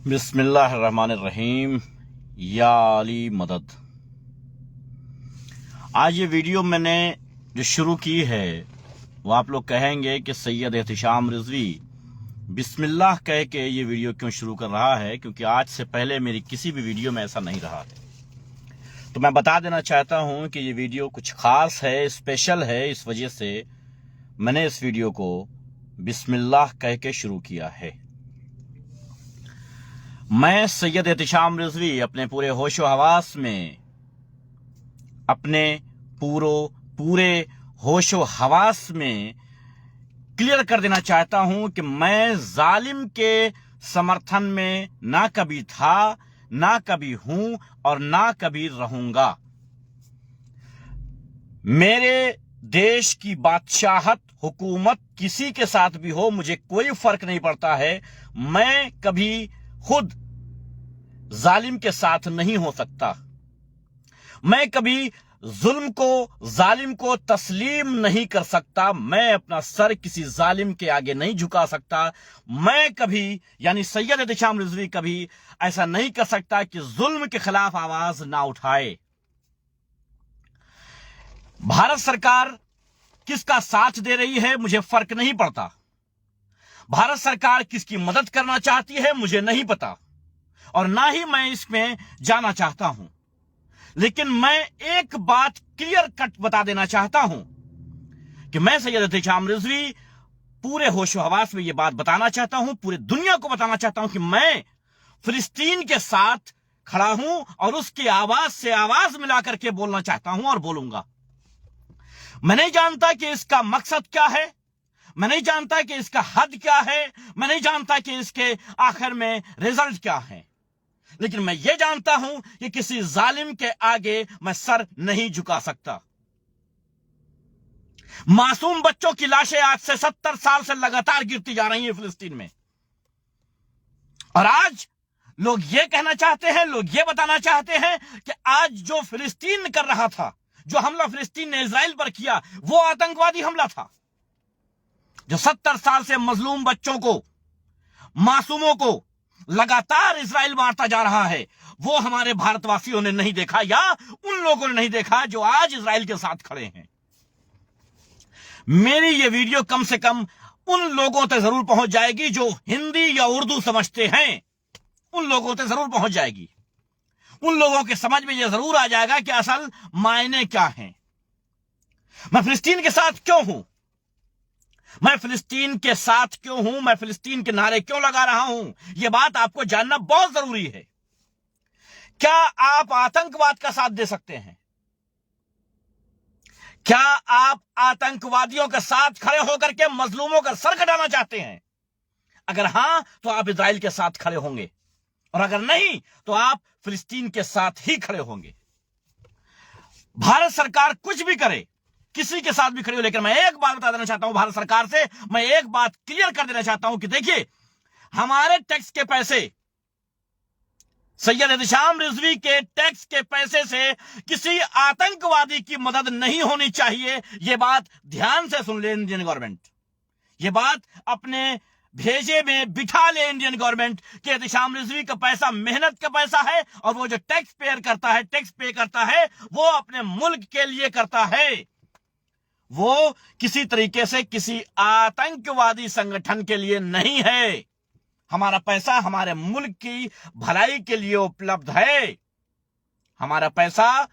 बिस्मिल्लाहिर्रहमानिर्रहीम। या अली मदद। आज ये वीडियो मैंने जो शुरू की है वो आप लोग कहेंगे कि सैयद एहतिशाम रिजवी बिस्मिल्लाह कह के ये वीडियो क्यों शुरू कर रहा है, क्योंकि आज से पहले मेरी किसी भी वीडियो में ऐसा नहीं रहा है। तो मैं बता देना चाहता हूं कि ये वीडियो कुछ खास है, स्पेशल है। इस वजह से मैंने इस वीडियो को बिस्मिल्लाह कह के शुरू किया है। मैं सैयद एहतिशाम रिजवी अपने पूरे होशो हवास में, अपने पूरे होशो हवास में क्लियर कर देना चाहता हूं कि मैं जालिम के समर्थन में ना कभी था, ना कभी हूं और ना कभी रहूंगा। मेरे देश की बादशाहत, हुकूमत किसी के साथ भी हो, मुझे कोई फर्क नहीं पड़ता है। मैं कभी खुद जालिम के साथ नहीं हो सकता। मैं कभी जुल्म को, जालिम को तस्लीम नहीं कर सकता। मैं अपना सर किसी जालिम के आगे नहीं झुका सकता। मैं कभी, यानी सैयद एहतिशाम रिजवी कभी ऐसा नहीं कर सकता कि जुल्म के खिलाफ आवाज ना उठाए। भारत सरकार किसका साथ दे रही है मुझे फर्क नहीं पड़ता। भारत सरकार किसकी मदद करना चाहती है मुझे नहीं पता, और ना ही मैं इसमें जाना चाहता हूं। लेकिन मैं एक बात क्लियर कट बता देना चाहता हूं कि मैं सैयद एहतिशाम रिजवी पूरे होशो हवास में यह बात बताना चाहता हूं, पूरी दुनिया को बताना चाहता हूं कि मैं फिलिस्तीन के साथ खड़ा हूं और उसकी आवाज से आवाज मिलाकर के बोलना चाहता हूं और बोलूंगा। मैं नहीं जानता कि इसका मकसद क्या है, मैं नहीं जानता कि इसका हद क्या है, मैं नहीं जानता कि इसके आखिर में रिजल्ट क्या है, लेकिन मैं यह जानता हूं कि किसी जालिम के आगे मैं सर नहीं झुका सकता। मासूम बच्चों की लाशें आज से 70 साल से लगातार गिरती जा रही हैं फिलिस्तीन में, और आज लोग यह कहना चाहते हैं, लोग यह बताना चाहते हैं कि आज जो फिलिस्तीन कर रहा था, जो हमला फिलिस्तीन ने इजराइल पर किया, वो आतंकवादी हमला था। जो 70 साल से मजलूम बच्चों को, मासूमों को लगातार इजराइल मारता जा रहा है, वो हमारे भारतवासियों ने नहीं देखा, या उन लोगों ने नहीं देखा जो आज इजराइल के साथ खड़े हैं। मेरी ये वीडियो कम से कम उन लोगों तक जरूर पहुंच जाएगी जो हिंदी या उर्दू समझते हैं, उन लोगों तक जरूर पहुंच जाएगी। उन लोगों के समझ में यह जरूर आ जाएगा कि असल मायने क्या हैं। मैं फिलिस्तीन के साथ क्यों हूं, मैं फिलिस्तीन के साथ क्यों हूं, मैं फिलिस्तीन के नारे क्यों लगा रहा हूं, यह बात आपको जानना बहुत जरूरी है। क्या आप आतंकवाद का साथ दे सकते हैं? क्या आप आतंकवादियों के साथ खड़े होकर के मजलूमों का सर कटाना चाहते हैं? अगर हां तो आप इजराइल के साथ खड़े होंगे, और अगर नहीं तो आप फिलिस्तीन के साथ ही खड़े होंगे। भारत सरकार कुछ भी करे, किसी के साथ भी खड़ी हो, लेकिन मैं एक बात बता देना चाहता हूं भारत सरकार से, मैं एक बात क्लियर कर देना चाहता हूं कि देखिए, हमारे टैक्स के पैसे, सैयद एहतिशाम रिजवी के टैक्स के पैसे से किसी आतंकवादी की मदद नहीं होनी चाहिए। यह बात ध्यान से सुन ले इंडियन गवर्नमेंट, यह बात अपने भेजे में बिठा ले इंडियन गवर्नमेंट कि एहतिशाम रिजवी का पैसा मेहनत का पैसा है, और वो जो टैक्स पे करता है वो अपने मुल्क के लिए करता है। वो किसी तरीके से किसी आतंकवादी संगठन के लिए नहीं है। हमारा पैसा हमारे मुल्क की भलाई के लिए उपलब्ध है। हमारा पैसा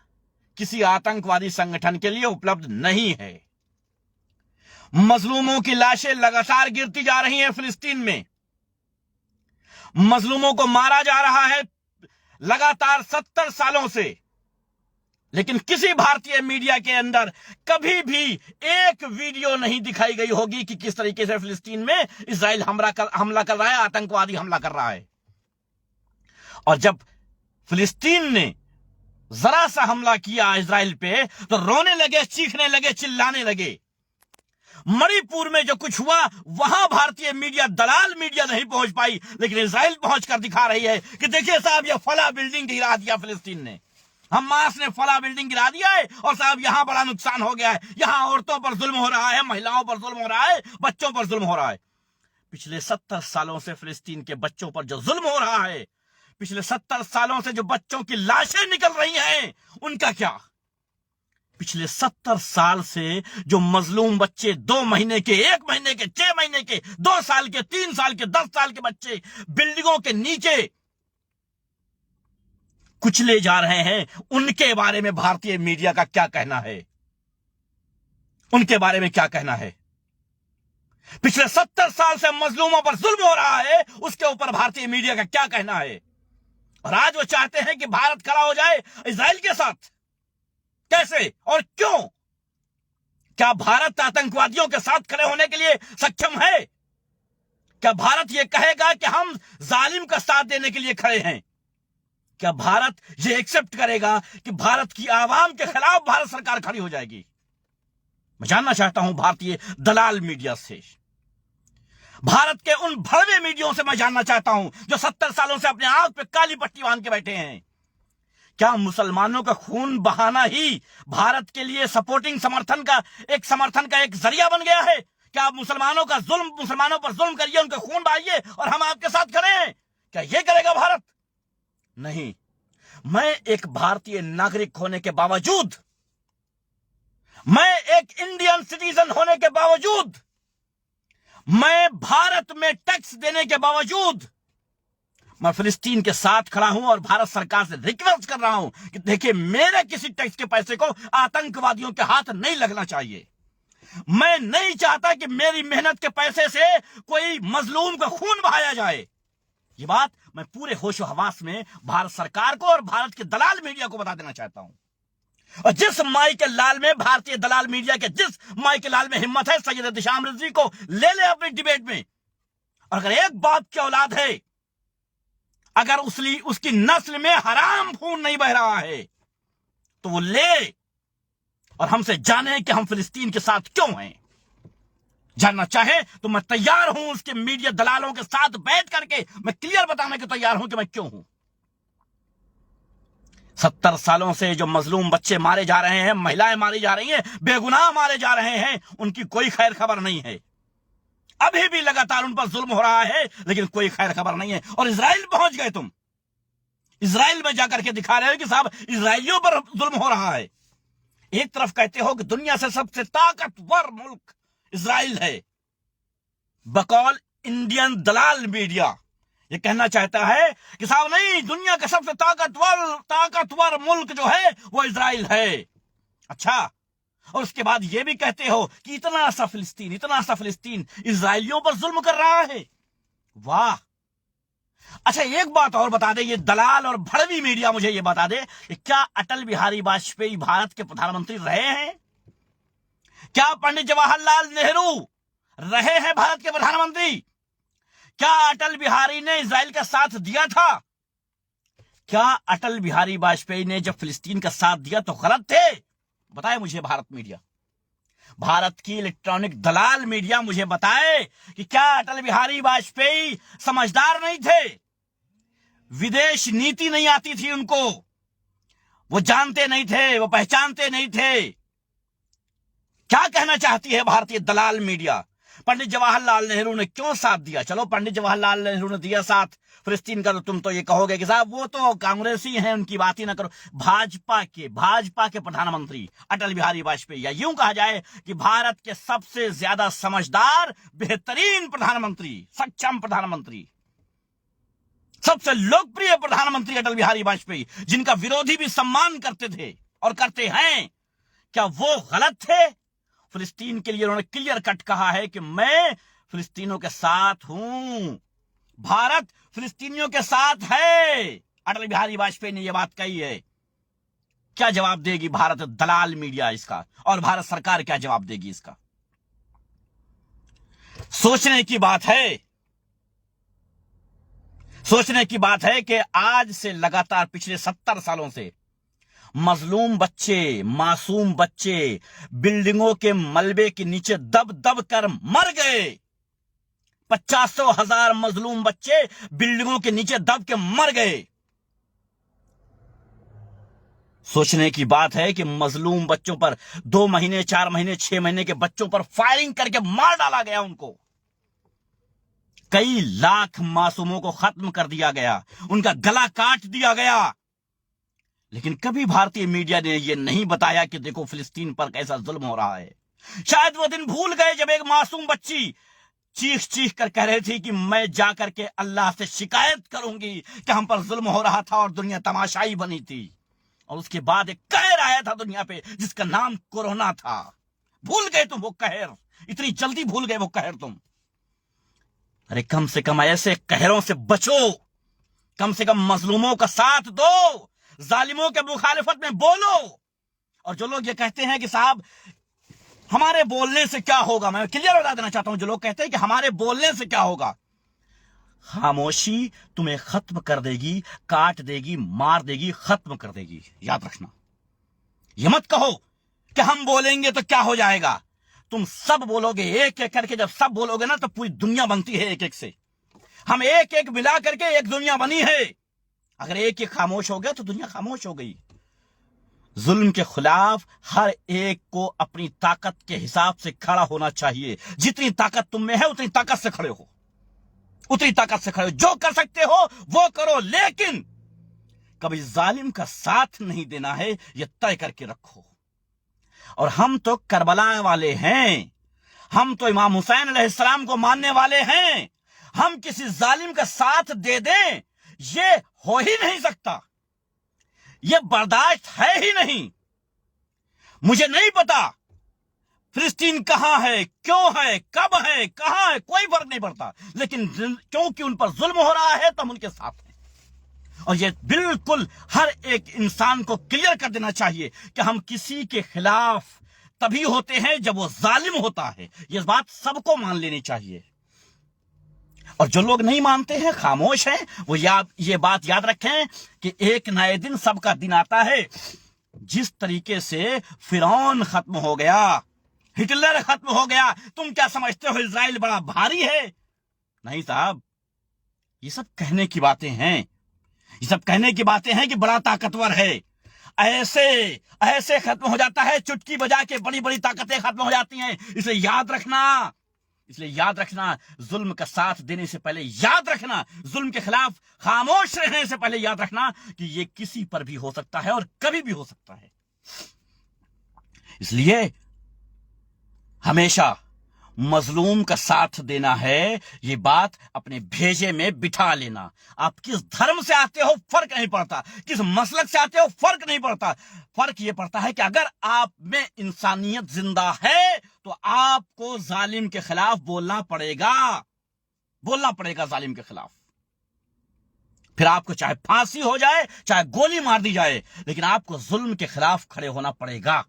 किसी आतंकवादी संगठन के लिए उपलब्ध नहीं है। मजलूमों की लाशें लगातार गिरती जा रही हैं फिलिस्तीन में, मजलूमों को मारा जा रहा है लगातार 70 सालों से, लेकिन किसी भारतीय मीडिया के अंदर कभी भी एक वीडियो नहीं दिखाई गई होगी कि किस तरीके से फिलिस्तीन में इजराइल हमला कर रहा है, आतंकवादी हमला कर रहा है। और जब फिलिस्तीन ने जरा सा हमला किया इजराइल पे तो रोने लगे, चीखने लगे, चिल्लाने लगे। मणिपुर में जो कुछ हुआ वहां भारतीय मीडिया, दलाल मीडिया नहीं पहुंच पाई, लेकिन इजराइल पहुंचकर दिखा रही है कि देखिए साहब, यह फला बिल्डिंग गिरा दिया फिलिस्तीन ने, हमास ने फला बिल्डिंग गिरा दिया है, और साहब यहां बड़ा नुकसान हो गया है, यहां औरतों पर जुल्म हो रहा है, महिलाओं पर जुल्म हो रहा है, बच्चों पर जुल्म हो रहा है। पिछले 70 सालों से फिलिस्तीन के बच्चों पर जो जुल्म हो रहा है, पिछले 70 सालों से जो बच्चों की लाशें निकल रही हैं, उनका क्या? पिछले 70 साल से जो मजलूम बच्चे 2 महीने के, 1 महीने के, 6 महीने के, 2 साल के, 3 साल के, 10 साल के बच्चे बिल्डिंगों के नीचे कुचले जा रहे हैं, उनके बारे में भारतीय मीडिया का क्या कहना है? उनके बारे में क्या कहना है? पिछले 70 साल से मजलूमों पर जुल्म हो रहा है, उसके ऊपर भारतीय मीडिया का क्या कहना है? और आज वो चाहते हैं कि भारत खड़ा हो जाए इजराइल के साथ। कैसे और क्यों? क्या भारत आतंकवादियों के साथ खड़े होने के लिए सक्षम है? क्या भारत यह कहेगा कि हम जालिम का साथ देने के लिए खड़े हैं? क्या भारत यह एक्सेप्ट करेगा कि भारत की आवाम के खिलाफ भारत सरकार खड़ी हो जाएगी? मैं जानना चाहता हूं भारतीय दलाल मीडिया से, भारत के उन भड़वे मीडिया से मैं जानना चाहता हूं जो 70 सालों से अपने आंख पे काली पट्टी बांध के बैठे हैं। क्या मुसलमानों का खून बहाना ही भारत के लिए समर्थन का एक जरिया बन गया है? क्या आप मुसलमानों पर जुल्म करिए, उनका खून बहाइए और हम आपके साथ खड़े हैं? क्या यह करेगा भारत? नहीं। मैं एक भारतीय नागरिक होने के बावजूद, मैं एक इंडियन सिटीजन होने के बावजूद, मैं भारत में टैक्स देने के बावजूद, मैं फिलिस्तीन के साथ खड़ा हूं और भारत सरकार से रिक्वेस्ट कर रहा हूं कि देखिए, मेरे किसी टैक्स के पैसे को आतंकवादियों के हाथ नहीं लगना चाहिए। मैं नहीं चाहता कि मेरी मेहनत के पैसे से कोई मजलूम का खून बहाया जाए। ये बात मैं पूरे होशो हवास में भारत सरकार को और भारत के दलाल मीडिया को बता देना चाहता हूं। और जिस माई के लाल में, भारतीय दलाल मीडिया के जिस माई के लाल में हिम्मत है, सैयद एहतिशाम रिजवी को ले अपनी डिबेट में। और अगर एक बाप की औलाद है, अगर उसकी नस्ल में हराम खून नहीं बह रहा है, तो वो ले और हमसे जाने कि हम फिलिस्तीन के साथ क्यों हैं। जानना चाहे तो मैं तैयार हूं उसके मीडिया दलालों के साथ बैठ करके मैं क्लियर बताने के तैयार हूं कि मैं क्यों हूं। 70 सालों से जो मजलूम बच्चे मारे जा रहे हैं, महिलाएं मारी जा रही हैं, बेगुनाह मारे जा रहे हैं, उनकी कोई खैर खबर नहीं है। अभी भी लगातार उन पर जुल्म हो रहा है, लेकिन कोई खैर खबर नहीं है। और इजराइल पहुंच गए, तुम इजराइल में जाकर के दिखा रहे हो कि साहब इजराइलियों पर जुल्म हो रहा है। एक तरफ कहते हो कि दुनिया से सबसे ताकतवर मुल्क इजराइल है, बकौल इंडियन दलाल मीडिया ये कहना चाहता है कि साहब नहीं, दुनिया का सबसे ताकतवर मुल्क जो है वो इजराइल है। अच्छा, और उसके बाद ये भी कहते हो कि इतना सा फिलिस्तीन इजराइलियों पर जुल्म कर रहा है। वाह। अच्छा, एक बात और बता दे, ये दलाल और भड़वी मीडिया मुझे ये बता दे कि क्या अटल बिहारी वाजपेयी भारत के प्रधानमंत्री रहे हैं? क्या पंडित जवाहरलाल नेहरू रहे हैं भारत के प्रधानमंत्री? क्या अटल बिहारी ने इजराइल का साथ दिया था? क्या अटल बिहारी वाजपेयी ने जब फिलिस्तीन का साथ दिया तो गलत थे? बताए मुझे भारत मीडिया, भारत की इलेक्ट्रॉनिक दलाल मीडिया मुझे बताए कि क्या अटल बिहारी वाजपेयी समझदार नहीं थे? विदेश नीति नहीं आती थी उनको, वो जानते नहीं थे, वो पहचानते नहीं थे। क्या कहना चाहती है भारतीय दलाल मीडिया? पंडित जवाहरलाल नेहरू ने क्यों साथ दिया? चलो, पंडित जवाहरलाल नेहरू ने दिया साथ फिलिस्तीन का, तो तुम तो ये कहोगे कि साहब वो तो कांग्रेसी हैं, उनकी बात ही ना करो। भाजपा के प्रधानमंत्री अटल बिहारी वाजपेयी, या यूं कहा जाए कि भारत के सबसे ज्यादा समझदार, बेहतरीन प्रधानमंत्री, सक्षम प्रधानमंत्री, सबसे लोकप्रिय प्रधानमंत्री अटल बिहारी वाजपेयी, जिनका विरोधी भी सम्मान करते थे और करते हैं, क्या वो गलत थे? फिलिस्तीन के लिए उन्होंने क्लियर कट कहा है कि मैं फिलिस्तीनियों के साथ हूं, भारत फिलिस्तीनियों के साथ है। अटल बिहारी वाजपेयी ने यह बात कही है। क्या जवाब देगी भारत दलाल मीडिया इसका, और भारत सरकार क्या जवाब देगी इसका? सोचने की बात है कि आज से लगातार पिछले 70 सालों से मजलूम बच्चे, मासूम बच्चे बिल्डिंगों के मलबे के नीचे दब दब कर मर गए। 50,000 मजलूम बच्चे बिल्डिंगों के नीचे दब के मर गए। सोचने की बात है कि मजलूम बच्चों पर 2 महीने, 4 महीने, 6 महीने के बच्चों पर फायरिंग करके मार डाला गया उनको। कई लाख मासूमों को खत्म कर दिया गया, उनका गला काट दिया गया। लेकिन कभी भारतीय मीडिया ने यह नहीं बताया कि देखो फिलिस्तीन पर कैसा जुल्म हो रहा है। शायद वो दिन भूल गए जब एक मासूम बच्ची चीख चीख कर कह रही थी कि मैं जाकर के अल्लाह से शिकायत करूंगी कि हम पर जुल्म हो रहा था और दुनिया तमाशाई बनी थी। और उसके बाद एक कहर आया था दुनिया पे जिसका नाम कोरोना था। भूल गए तुम वो कहर, इतनी जल्दी भूल गए वो कहर तुम। अरे कम से कम ऐसे कहरों से बचो, कम से कम मजलूमों का साथ दो, जालिमों के मुखालिफत में बोलो। और जो लोग ये कहते हैं कि साहब हमारे बोलने से क्या होगा, मैं क्लियर बता देना चाहता हूं, जो लोग कहते हैं कि हमारे बोलने से क्या होगा, खामोशी तुम्हें खत्म कर देगी, काट देगी, मार देगी, खत्म कर देगी। याद रखना, ये मत कहो कि हम बोलेंगे तो क्या हो जाएगा। तुम सब बोलोगे, एक एक करके जब सब बोलोगे ना तो पूरी दुनिया बनती है एक एक से। हम एक एक मिला करके एक दुनिया बनी है। अगर एक एक खामोश हो गया तो दुनिया खामोश हो गई। जुल्म के खिलाफ हर एक को अपनी ताकत के हिसाब से खड़ा होना चाहिए। जितनी ताकत तुम में है उतनी ताकत से खड़े हो, उतनी ताकत से खड़े हो। जो कर सकते हो वो करो, लेकिन कभी जालिम का साथ नहीं देना है, यह तय करके रखो। और हम तो करबला वाले हैं, हम तो इमाम हुसैन अलैहिस्सलाम को मानने वाले हैं। हम किसी जालिम का साथ दे दें ये हो ही नहीं सकता, ये बर्दाश्त है ही नहीं। मुझे नहीं पता फिलिस्तीन कहां है, क्यों है, कब है, कहां है, कोई फर्क नहीं पड़ता, लेकिन क्योंकि उन पर जुल्म हो रहा है तो हम उनके साथ हैं। और ये बिल्कुल हर एक इंसान को क्लियर कर देना चाहिए कि हम किसी के खिलाफ तभी होते हैं जब वो जालिम होता है। ये बात सबको मान लेनी चाहिए। और जो लोग नहीं मानते हैं, खामोश हैं, वो ये बात याद रखें कि एक नए दिन सबका दिन आता है। जिस तरीके से फिरौन खत्म हो गया, हिटलर खत्म हो गया, तुम क्या समझते हो इजराइल बड़ा भारी है? नहीं साहब, ये सब कहने की बातें हैं, ये सब कहने की बातें हैं कि बड़ा ताकतवर है। ऐसे ऐसे खत्म हो जाता है, चुटकी बजा के बड़ी बड़ी ताकतें खत्म हो जाती हैं। इसलिए याद रखना, जुल्म का साथ देने से पहले याद रखना, जुल्म के खिलाफ खामोश रहने से पहले याद रखना कि यह किसी पर भी हो सकता है और कभी भी हो सकता है। इसलिए हमेशा मजलूम का साथ देना है, ये बात अपने भेजे में बिठा लेना। आप किस धर्म से आते हो फर्क नहीं पड़ता, किस मसलक से आते हो फर्क नहीं पड़ता। फर्क ये पड़ता है कि अगर आप में इंसानियत जिंदा है तो आपको जालिम के खिलाफ बोलना पड़ेगा जालिम के खिलाफ। फिर आपको चाहे फांसी हो जाए, चाहे गोली मार दी जाए, लेकिन आपको जुल्म के खिलाफ खड़े होना पड़ेगा।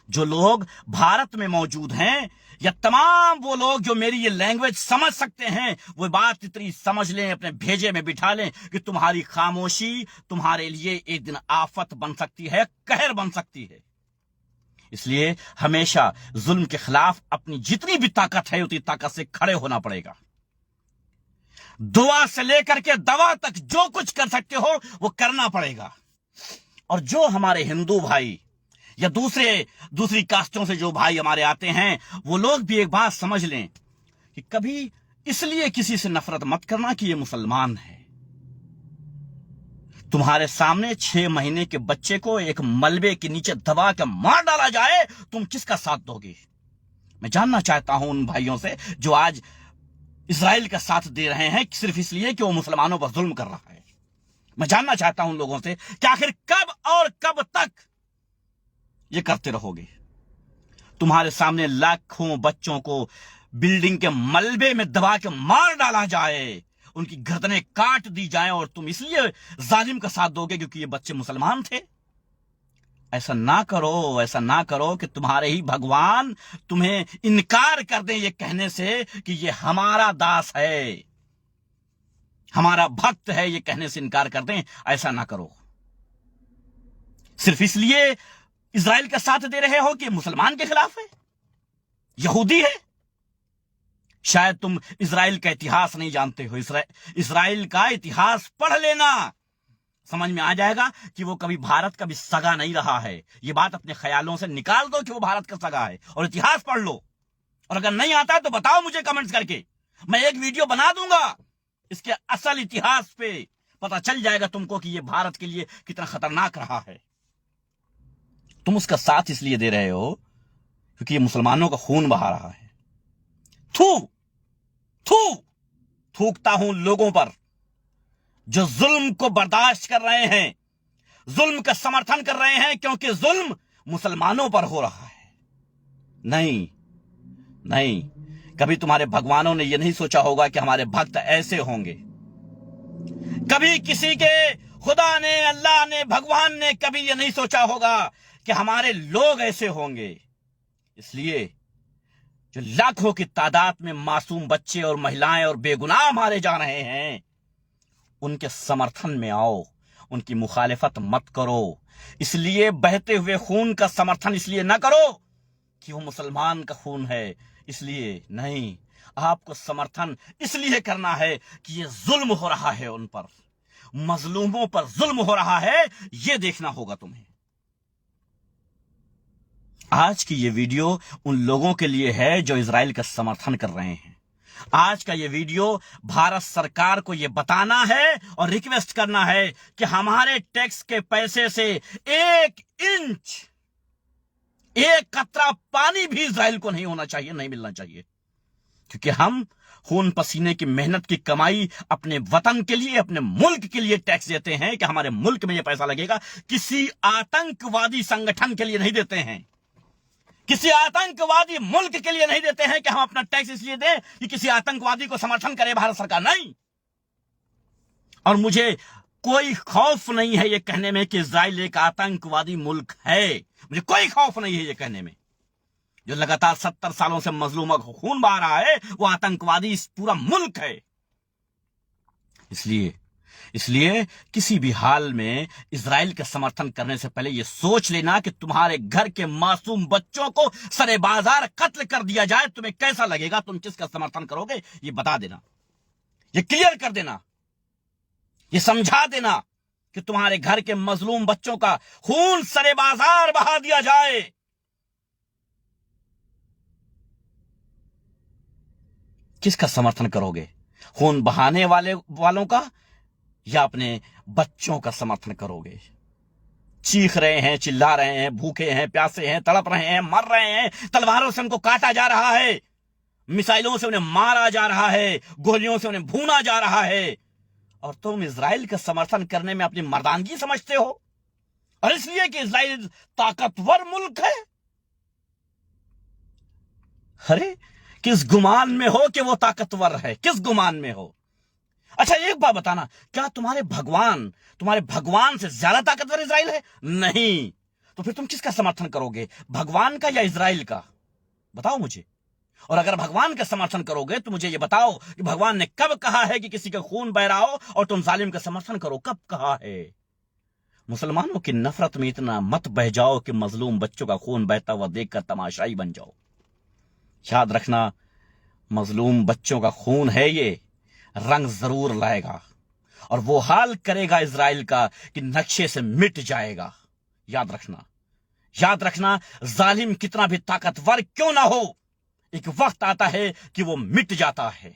जो लोग भारत में मौजूद हैं या तमाम वो लोग जो मेरी ये लैंग्वेज समझ सकते हैं, वो बात इतनी समझ लें, अपने भेजे में बिठा लें कि तुम्हारी खामोशी तुम्हारे लिए एक दिन आफत बन सकती है, कहर बन सकती है। इसलिए हमेशा जुल्म के खिलाफ अपनी जितनी भी ताकत है उतनी ताकत से खड़े होना पड़ेगा। दुआ से लेकर के दवा तक जो कुछ कर सकते हो वो करना पड़ेगा। और जो हमारे हिंदू भाई या दूसरी कास्टों से जो भाई हमारे आते हैं, वो लोग भी एक बात समझ लें कि कभी इसलिए किसी से नफरत मत करना कि ये मुसलमान है। तुम्हारे सामने 6 महीने के बच्चे को एक मलबे के नीचे दबा के मार डाला जाए, तुम किसका साथ दोगे? मैं जानना चाहता हूं उन भाइयों से जो आज इजराइल का साथ दे रहे हैं सिर्फ इसलिए कि वो मुसलमानों पर जुल्म कर रहा है। मैं जानना चाहता हूं उन लोगों से कि आखिर कब और कब तक ये करते रहोगे? तुम्हारे सामने लाखों बच्चों को बिल्डिंग के मलबे में दबा के मार डाला जाए, उनकी गर्दनें काट दी जाएं और तुम इसलिए जालिम का साथ दोगे क्योंकि ये बच्चे मुसलमान थे? ऐसा ना करो कि तुम्हारे ही भगवान तुम्हें इनकार कर दें ये कहने से कि ये हमारा दास है, हमारा भक्त है, ये कहने से इनकार कर दें। ऐसा ना करो। सिर्फ इसलिए इजराइल का साथ दे रहे हो कि मुसलमान के खिलाफ है, यहूदी है। शायद तुम इजराइल का इतिहास नहीं जानते हो। इजराइल का इतिहास पढ़ लेना, समझ में आ जाएगा कि वो कभी भारत का भी सगा नहीं रहा है। ये बात अपने ख्यालों से निकाल दो कि वो भारत का सगा है और इतिहास पढ़ लो। और अगर नहीं आता है तो बताओ मुझे कमेंट्स करके मैं एक वीडियो बना दूंगा, इसके असल इतिहास पे पता चल जाएगा तुमको कि ये भारत के लिए कितना खतरनाक रहा है। तुम उसका साथ इसलिए दे रहे हो क्योंकि ये मुसलमानों का खून बहा रहा है। थू थू थूकता हूं लोगों पर जो जुल्म को बर्दाश्त कर रहे हैं, जुल्म का समर्थन कर रहे हैं, क्योंकि जुल्म मुसलमानों पर हो रहा है। नहीं नहीं, कभी तुम्हारे भगवानों ने यह नहीं सोचा होगा कि हमारे भक्त ऐसे होंगे। कभी किसी के खुदा ने, अल्लाह ने, भगवान ने कभी यह नहीं सोचा होगा कि हमारे लोग ऐसे होंगे। इसलिए जो लाखों की तादाद में मासूम बच्चे और महिलाएं और बेगुनाह मारे जा रहे हैं, उनके समर्थन में आओ, उनकी मुखालिफत मत करो। इसलिए बहते हुए खून का समर्थन इसलिए ना करो कि वो मुसलमान का खून है, इसलिए नहीं, आपको समर्थन इसलिए करना है कि ये जुल्म हो रहा है, उन पर, मजलूमों पर जुल्म हो रहा है, ये देखना होगा तुम्हें। आज की ये वीडियो उन लोगों के लिए है जो इजराइल का समर्थन कर रहे हैं। आज का ये वीडियो भारत सरकार को ये बताना है और रिक्वेस्ट करना है कि हमारे टैक्स के पैसे से 1 इंच, 1 कतरा पानी भी इजराइल को नहीं होना चाहिए, नहीं मिलना चाहिए, क्योंकि हम खून पसीने की मेहनत की कमाई अपने वतन के लिए, अपने मुल्क के लिए टैक्स देते हैं कि हमारे मुल्क में यह पैसा लगेगा। किसी आतंकवादी संगठन के लिए नहीं देते हैं, किसी आतंकवादी मुल्क के लिए नहीं देते हैं कि हम अपना टैक्स इसलिए दें कि किसी आतंकवादी को समर्थन करे भारत सरकार, नहीं। और मुझे कोई खौफ नहीं है ये कहने में कि इजराइल एक आतंकवादी मुल्क है, मुझे कोई खौफ नहीं है ये कहने में। जो लगातार 70 सालों से मजलूमों को खून बहा रहा है वो आतंकवादी इस पूरा मुल्क है। इसलिए किसी भी हाल में इजराइल का समर्थन करने से पहले यह सोच लेना कि तुम्हारे घर के मासूम बच्चों को सरे बाजार कत्ल कर दिया जाए, तुम्हें कैसा लगेगा, तुम किसका समर्थन करोगे, ये बता देना, ये क्लियर कर देना, ये समझा देना कि तुम्हारे घर के मजलूम बच्चों का खून सरे बाजार बहा दिया जाए। किसका समर्थन करोगे, खून बहाने वालों का या अपने बच्चों का समर्थन करोगे? चीख रहे हैं, चिल्ला रहे हैं, भूखे हैं, प्यासे हैं, तड़प रहे हैं, मर रहे हैं, तलवारों से उनको काटा जा रहा है, मिसाइलों से उन्हें मारा जा रहा है, गोलियों से उन्हें भूना जा रहा है, और तुम इजराइल का समर्थन करने में अपनी मर्दानगी समझते हो, और इसलिए कि इजराइल ताकतवर मुल्क है। अरे किस गुमान में हो कि वो ताकतवर है, किस गुमान में हो? अच्छा एक बात बताना, क्या तुम्हारे भगवान से ज्यादा ताकतवर इजराइल है? नहीं। तो फिर तुम किसका समर्थन करोगे, भगवान का या इजराइल का? बताओ मुझे। और अगर भगवान का समर्थन करोगे तो मुझे यह बताओ कि भगवान ने कब कहा है कि किसी का खून बह रहा हो और तुम जालिम का समर्थन करो, कब कहा है? मुसलमानों की नफरत में इतना मत बह जाओ कि मजलूम बच्चों का खून बहता हुआ देखकर तमाशाई बन जाओ। याद रखना, मजलूम बच्चों का खून है, ये रंग जरूर लाएगा और वो हाल करेगा इजराइल का कि नक्शे से मिट जाएगा। याद रखना, जालिम कितना भी ताकतवर क्यों ना हो, एक वक्त आता है कि वो मिट जाता है।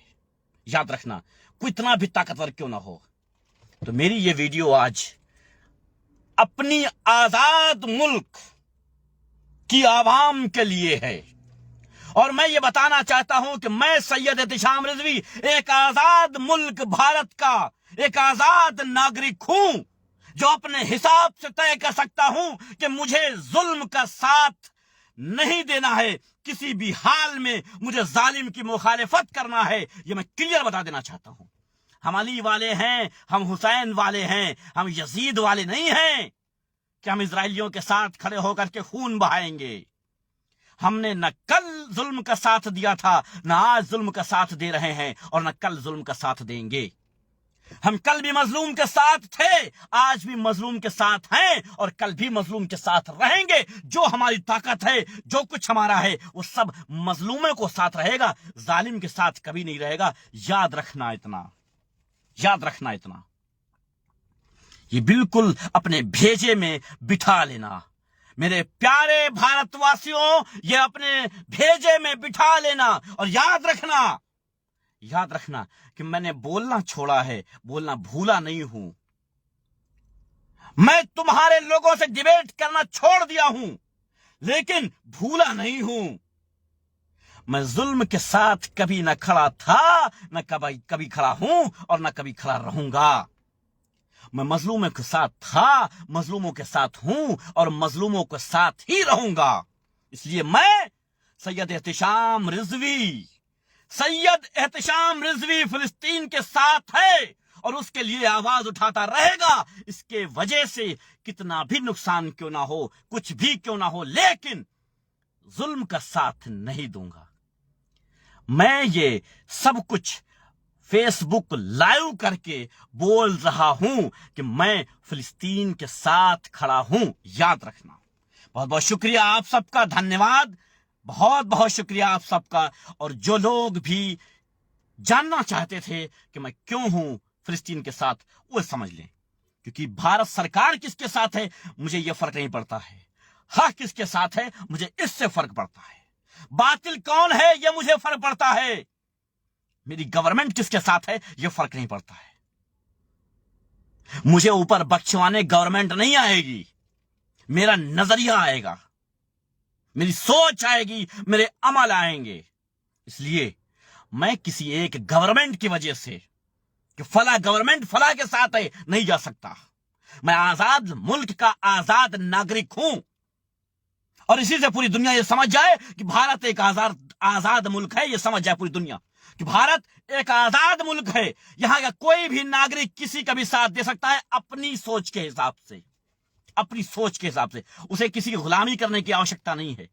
याद रखना, कोई इतना भी ताकतवर क्यों ना हो। तो मेरी ये वीडियो आज अपनी आजाद मुल्क की आवाम के लिए है, और मैं ये बताना चाहता हूं कि मैं सैयद एहतिशाम रिजवी एक आजाद मुल्क भारत का एक आजाद नागरिक हूं, जो अपने हिसाब से तय कर सकता हूं कि मुझे जुल्म का साथ नहीं देना है, किसी भी हाल में मुझे जालिम की मुखालिफत करना है। ये मैं क्लियर बता देना चाहता हूं। हम अली वाले हैं, हम हुसैन वाले हैं, हम यजीद वाले नहीं हैं कि हम इजराइलियों के साथ खड़े होकर के खून बहाएंगे। हमने न कल जुल्म का साथ दिया था, न आज जुल्म का साथ दे रहे हैं, और न कल जुल्म का साथ देंगे। हम कल भी मजलूम के साथ थे, आज भी मजलूम के साथ हैं, और कल भी मजलूम के साथ रहेंगे। जो हमारी ताकत है, जो कुछ हमारा है, वो सब मजलूमों को साथ रहेगा, जालिम के साथ कभी नहीं रहेगा। याद रखना इतना, ये बिल्कुल अपने भेजे में बिठा लेना। मेरे प्यारे भारतवासियों, ये अपने भेजे में बिठा लेना, और याद रखना याद रखना कि मैंने बोलना छोड़ा है, बोलना भूला नहीं हूं। मैं तुम्हारे लोगों से डिबेट करना छोड़ दिया हूं, लेकिन भूला नहीं हूं। मैं जुल्म के साथ कभी न खड़ा था, न कभी खड़ा हूं और न कभी खड़ा रहूंगा। मैं मजलूमों के साथ था, मजलूमों के साथ हूं और मजलूमों के साथ ही रहूंगा। इसलिए मैं सैयद एहतिशाम रिजवी फिलिस्तीन के साथ है और उसके लिए आवाज उठाता रहेगा। इसके वजह से कितना भी नुकसान क्यों ना हो, कुछ भी क्यों ना हो, लेकिन जुल्म का साथ नहीं दूंगा। मैं ये सब कुछ फेसबुक लाइव करके बोल रहा हूं कि मैं फिलिस्तीन के साथ खड़ा हूं। याद रखना। बहुत बहुत शुक्रिया आप सबका, धन्यवाद, बहुत बहुत शुक्रिया आप सबका। और जो लोग भी जानना चाहते थे कि मैं क्यों हूं फिलिस्तीन के साथ, वो समझ लें। क्योंकि भारत सरकार किसके साथ है मुझे यह फर्क नहीं पड़ता है, हक किसके साथ है मुझे इससे फर्क पड़ता है, बातिल कौन है यह मुझे फर्क पड़ता है, मेरी गवर्नमेंट किसके साथ है यह फर्क नहीं पड़ता है। मुझे ऊपर बख्शवाने गवर्नमेंट नहीं आएगी, मेरा नजरिया आएगा, मेरी सोच आएगी, मेरे अमल आएंगे। इसलिए मैं किसी एक गवर्नमेंट की वजह से कि फला गवर्नमेंट फला के साथ है नहीं जा सकता। मैं आजाद मुल्क का आजाद नागरिक हूं और इसी से पूरी दुनिया यह समझ जाए कि भारत एक आजाद मुल्क है। यह समझ जाए पूरी दुनिया कि भारत एक आजाद मुल्क है। यहां का कोई भी नागरिक किसी का भी साथ दे सकता है अपनी सोच के हिसाब से, अपनी सोच के हिसाब से। उसे किसी की गुलामी करने की आवश्यकता नहीं है।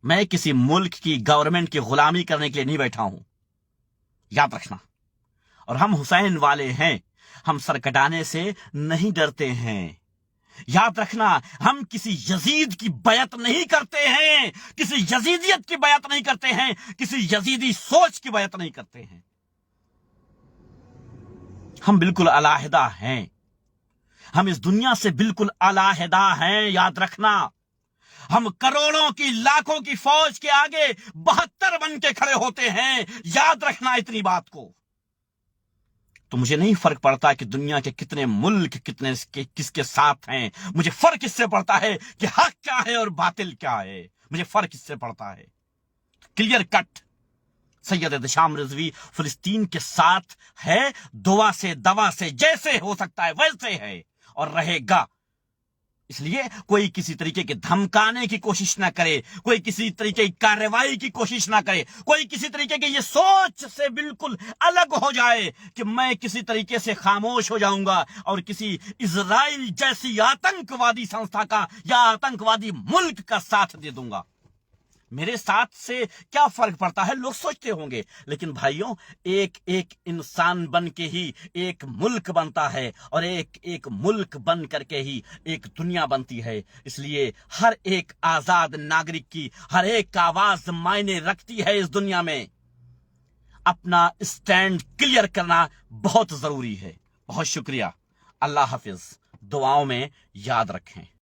मैं किसी मुल्क की गवर्नमेंट की गुलामी करने के लिए नहीं बैठा हूं, याद रखना। और हम हुसैन वाले हैं, हम सर कटाने से नहीं डरते हैं। याद रखना, हम किसी यजीद की बैत नहीं करते हैं, किसी यजीदियत की बैत नहीं करते हैं, किसी यजीदी सोच की बैत नहीं करते हैं। हम बिल्कुल अलहदा हैं, हम इस दुनिया से बिल्कुल अलहदा हैं। याद रखना, हम करोड़ों की लाखों की फौज के आगे 72 बन के खड़े होते हैं। याद रखना इतनी बात को। तो मुझे नहीं फर्क पड़ता कि दुनिया के कितने मुल्क किसके साथ हैं। मुझे फर्क इससे पड़ता है कि हक क्या है और बातिल क्या है। मुझे फर्क इससे पड़ता है। क्लियर कट, सैयद एहतिशाम रिजवी फिलिस्तीन के साथ है, दुआ से दवा से, जैसे हो सकता है वैसे है और रहेगा। इसलिए कोई किसी तरीके के धमकाने की कोशिश ना करे, कोई किसी तरीके की कार्रवाई की कोशिश ना करे, कोई किसी तरीके की ये सोच से बिल्कुल अलग हो जाए कि मैं किसी तरीके से खामोश हो जाऊंगा और किसी इजराइल जैसी आतंकवादी संस्था का या आतंकवादी मुल्क का साथ दे दूंगा। मेरे साथ से क्या फर्क पड़ता है लोग सोचते होंगे, लेकिन भाइयों एक एक इंसान बन के ही एक मुल्क बनता है और एक एक मुल्क बन करके ही एक दुनिया बनती है। इसलिए हर एक आजाद नागरिक की हर एक आवाज मायने रखती है इस दुनिया में। अपना स्टैंड क्लियर करना बहुत जरूरी है। बहुत शुक्रिया। अल्लाह हाफिज। दुआओं में याद रखें।